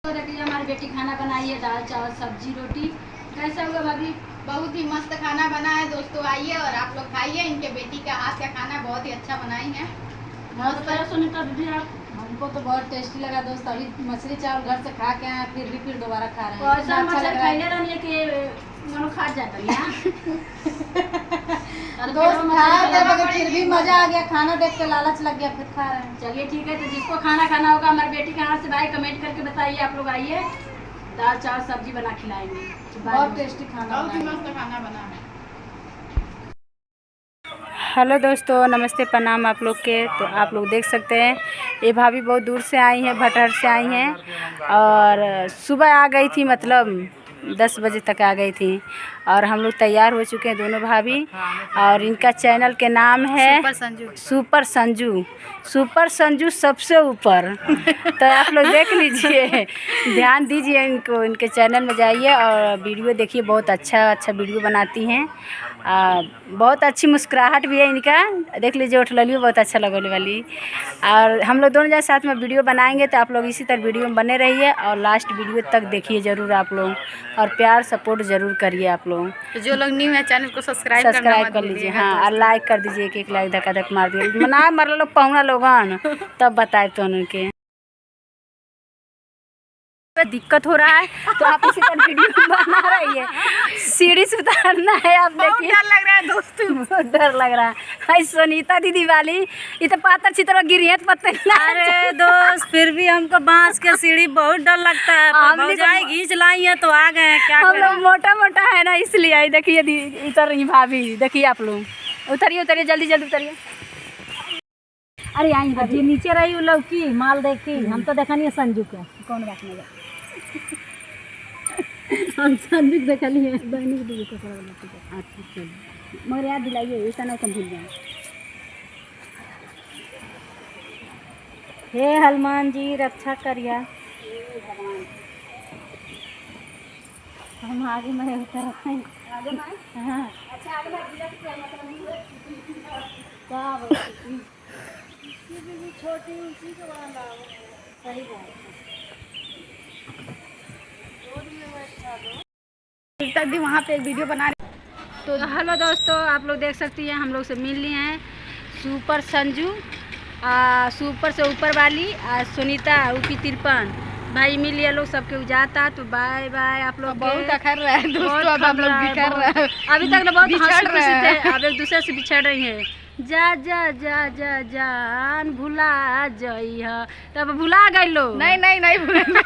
तो देखिए हमारी बेटी खाना बनाई है, दाल चावल सब्जी रोटी। कैसा हुआ भाभी? बहुत ही मस्त खाना बना है दोस्तों, आइए और आप लोग खाइए। इनके बेटी का हाथ का खाना बहुत ही अच्छा बनाई है। सुनीता दीदी आप? हमको तो बहुत टेस्टी लगा दोस्त। अभी मछली चावल घर से खा के आए, फिर दोबारा खा रहे हैं। ऐसा अच्छा लग रहा है कि मनो खा जाता है। दोस्त खा फिर भी मजा आ गया, खाना देख के लालच लग गया, फिर खा रहे हैं। चलिए ठीक है, तो जिसको खाना खाना होगा हमारी बेटी के हाथ से भाई कमेंट करके बताइए। आप लोग आइए, दाल चावल सब्जी बना खिलाएंगे। बहुत टेस्टी खाना, बहुत ही मस्त खाना बना है। हेलो दोस्तों, नमस्ते प्रणाम आप लोग के। तो आप लोग देख सकते हैं ये भाभी बहुत दूर से आई हैं, भटहर से आई हैं और सुबह आ गई थी, मतलब 10 बजे तक आ गई थी। और हम लोग तैयार हो चुके हैं दोनों भाभी। और इनका चैनल के नाम है सुपर संजू सबसे ऊपर। तो आप लोग देख लीजिए, ध्यान दीजिए इनको, इनके चैनल में जाइए और वीडियो देखिए। बहुत अच्छा वीडियो बनाती हैं। बहुत अच्छी मुस्कुराहट भी है इनका, देख लीजिए। उठलियो बहुत अच्छा लगने वाली। और हम लोग दोनों जन साथ में वीडियो बनाएंगे, तो आप लोग इसी तरह वीडियो में बने रहिए और लास्ट वीडियो तक देखिए ज़रूर आप लोग, और प्यार सपोर्ट ज़रूर करिए आप लोग। तो जो लोग न्यू है चैनल को सब्सक्राइब कर लीजिए। हाँ, और लाइक कर दीजिए, एक लाइक धक्का धक मार दीजिए। मना मर लोग पाहुना लोगन तब बताए तो उनके दिक्कत हो रहा है, तो आप इसी तरह वीडियो बना रही है। सीढ़ी से उतारना है, आप देखिए। डर लग रहा है दोस्तों, बहुत डर लग रहा है। सुनीता दीदी वाली ये तो पातर चित्र गिरी है, तो पता नहीं। अरे दोस्त, फिर भी हमको बांस के सीढ़ी बहुत डर लगता है। भौजाई घींच लाई है तो आ गए हैं, क्या हम लोग मोटा मोटा है ना, इसलिए। देखिए उतर रही भाभी, देखिए आप लोग। उतरिए उतरिए, जल्दी जल्दी उतरिए। अरे आई जी, नीचे रही वो लौकी माल देखी। हम तो देखा नहीं संजू के। कौन बात नहीं हम संजू देखा नहीं है। मगर याद दिलाइए, ऐसा ना भूल जाए। हे हनुमान जी रक्षा करिया। हम आगे में उतर रहे हैं। आगे में? हाँ। अच्छा आगे में छोटी उसी को वाला सही बात है। वहाँ पे एक वीडियो बना रहे। तो हेलो दोस्तों, आप लोग देख सकती हैं हम लोग से मिल लिए हैं सुपर संजू, सुपर से ऊपर वाली, सुनीता ऊपी 53 भाई मिल लिए लोग। सबके उजाता। तो बाय बाय आप लोग। बहुत अखर रहा है दोस्तों, अब हम लोग बिखर रहे हैं। अभी तक तो बहुत बिछड़ रहे हैं। अब एक दूसरे से बिछड़ रही हैं। जा जा जा जा जान भुला जइह, तब भुला गई लोग। नहीं भूलेंगे।